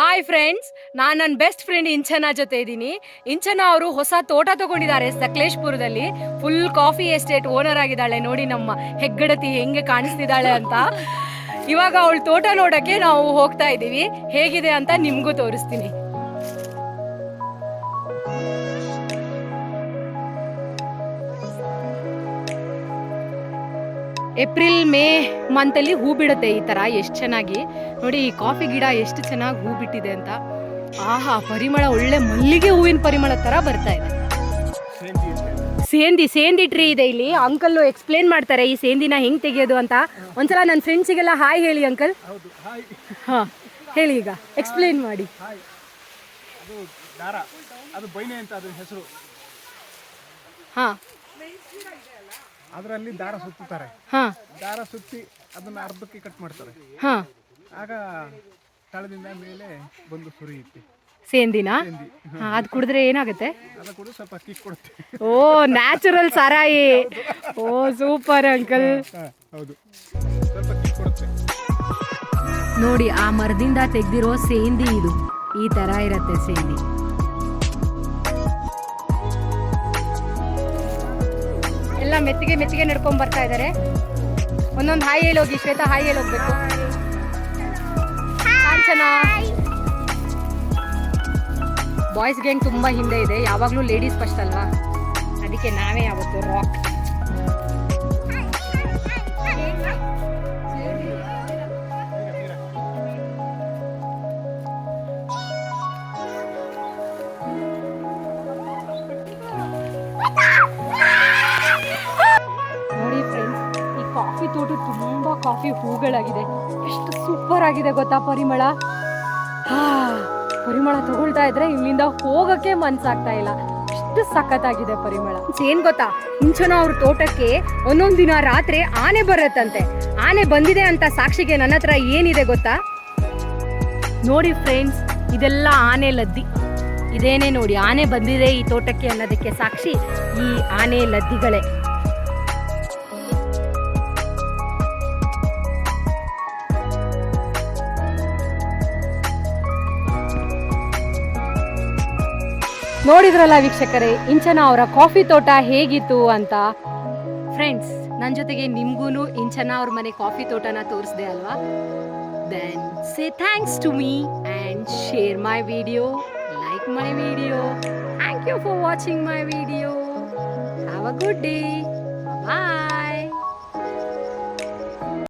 Hi friends, ನಾನು ನನ್ನ best friend ಇಂಚನ ಜೊತೆ ಇದ್ದೀನಿ. ಇಂಚನ ಅವರು ಹೊಸ ತೋಟ ತಗೊಂಡಿದ್ದಾರೆ ಸಕಲೇಶ್ಪುರದಲ್ಲಿ. ಫುಲ್ ಕಾಫಿ ಎಸ್ಟೇಟ್ ಓನರ್ ಆಗಿದ್ದಾಳೆ. ನೋಡಿ ನಮ್ಮ ಹೆಗ್ಗಡತಿ ಹೆಂಗೆ ಕಾಣಿಸ್ತಿದ್ದಾಳೆ ಅಂತ. ಇವಾಗ ಅವಳ ತೋಟ ನೋಡಕ್ಕೆ ನಾವು ಹೋಗ್ತಾ ಇದ್ದೀವಿ. ಹೇಗಿದೆ ಅಂತ ನಿಮಗೂ ತೋರಿಸ್ತೀನಿ. ಏಪ್ರಿಲ್ ಮೇ ಮಂತಲ್ಲಿ ಹೂ ಬಿಡುತ್ತೆ ಈ ಥರ. ಎಷ್ಟು ಚೆನ್ನಾಗಿ ನೋಡಿ, ಈ ಕಾಫಿ ಗಿಡ ಎಷ್ಟು ಚೆನ್ನಾಗಿ ಹೂ ಬಿಟ್ಟಿದೆ ಅಂತ. ಆಹಾ, ಪರಿಮಳ ಒಳ್ಳೆ ಮಲ್ಲಿಗೆ ಹೂವಿನ ಪರಿಮಳ ಥರ ಬರ್ತಾ ಇದೆ. ಸೇಂದಿ ಟ್ರೀ ಇದೆ ಇಲ್ಲಿ. ಅಂಕಲ್ ಎಕ್ಸ್ಪ್ಲೇನ್ ಮಾಡ್ತಾರೆ ಈ ಸೇಂದಿನ ಹೆಂಗೆ ತೆಗೆಯೋದು ಅಂತ. ಒಂದ್ಸಲ ನನ್ನ ಫ್ರೆಂಡ್ಸಿಗೆಲ್ಲ ಹಾಯ್ ಹೇಳಿ ಅಂಕಲ್. ಹಾಂ, ಹೇಳಿ, ಈಗ ಎಕ್ಸ್ಪ್ಲೇನ್ ಮಾಡಿ. ಹಾಂ, ಅದರಲ್ಲಿ ದಾರ ಸುತ್ತಾರೆ. ದಾರ ಸುತ್ತಿ ಅದನ್ನ ಅರ್ಧಕ್ಕೆ ಕಟ್ ಮಾಡ್ತಾರೆ. ಆಗ ತಳದಿಂದ ಮೇಲೆ ಬಂದು ಸುರಿಯುತ್ತೆ ಸೇಂದಿನ. ಅದು ಕುಡಿದ್ರೆ ಏನಾಗುತ್ತೆ? ಅದು ಕೂಡ ಸ್ವಲ್ಪ ಕಿಕ್ ಕೊಡುತ್ತೆ. ಓ, ನ್ಯಾಚುರಲ್ ಸಾರಾಯಿ. ಓ, ಸೂಪರ್ ಅಂಕಲ್. ಹೌದು, ಸ್ವಲ್ಪ ಕಿಕ್ ಕೊಡುತ್ತೆ. ನೋಡಿ, ಆ ಮರದಿಂದ ತೆಗ್ದಿರೋ ಸೇಂದಿ ಇದು. ಈ ತರ ಇರತ್ತೆ ಸೇಂದಿ. ಎಲ್ಲ ಮೆತ್ತಿಗೆ ನಡ್ಕೊಂಡ್ ಬರ್ತಾ ಇದಾರೆ. ಒಂದೊಂದು ಹಾಯ್ ಹೇಳೋಗಿ ಶ್ವೇತಾ, ಹಾಯ್ ಹೇಳೋಗ್ಬೇಕು. ಬಾಯ್ಸ್ ಗ್ಯಾಂಗ್ ತುಂಬಾ ಹಿಂದೆ ಇದೆ, ಯಾವಾಗ್ಲೂ ಲೇಡೀಸ್ ಫಸ್ಟ್ ಅಲ್ವಾ, ಅದಕ್ಕೆ ನಾವೇ ಯಾವತ್ತು ರಾಕ್. ನೋಡಿ ಫ್ರೆಂಡ್ಸ್, ಈ ಕಾಫಿ ತೋಟ ತುಂಬಾ ಕಾಫಿ ಹೂಗಳಾಗಿದೆ. ಎಷ್ಟು ಸೂಪರ್ ಆಗಿದೆ ಗೊತ್ತಾ ಪರಿಮಳ. ಪರಿಮಳ ತಗೊಳ್ತಾ ಇದ್ರೆ ಇಲ್ಲಿಂದ ಹೋಗಕ್ಕೆ ಮನ್ಸಾಗ್ತಾ ಇಲ್ಲ, ಎಷ್ಟು ಸಖತ್ತಾಗಿದೆ ಪರಿಮಳ. ಏನ್ ಗೊತ್ತಾ, ಇಂಚನ ಅವ್ರ ತೋಟಕ್ಕೆ ಒಂದೊಂದ್ ದಿನ ರಾತ್ರಿ ಆನೆ ಬರತ್ತಂತೆ. ಆನೆ ಬಂದಿದೆ ಅಂತ ಸಾಕ್ಷಿಗೆ ನನ್ನ ಹತ್ರ ಏನಿದೆ ಗೊತ್ತಾ? ನೋಡಿ ಫ್ರೆಂಡ್ಸ್, ಇದೆಲ್ಲ ಆನೆ ಲದ್ದಿ. ಇದೇನೇ ನೋಡಿ, ಆನೆ ಬಂದಿದೆ ಈ ತೋಟಕ್ಕೆ ಅನ್ನೋದಕ್ಕೆ ಸಾಕ್ಷಿ ಈ ಆನೆ ಲದ್ದಿಗಳೇ. ನೋಡಿದ್ರಲ್ಲ ವೀಕ್ಷಕರೇ, ಇಂಚನ ಅವರ ಕಾಫಿ ತೋಟ ಹೇಗಿತ್ತು ಅಂತ. ಫ್ರೆಂಡ್ಸ್, ನನ್ನ ಜೊತೆಗೆ ನಿಮ್ಗೂನು ಇಂಚನ ಅವ್ರ ಮನೆ ಕಾಫಿ ತೋಟನ ತೋರಿಸ್ದೆ ಅಲ್ವಾ? Then say thanks to me and share my video, like my video. Thank you for watching my video. Have a good day. Bye.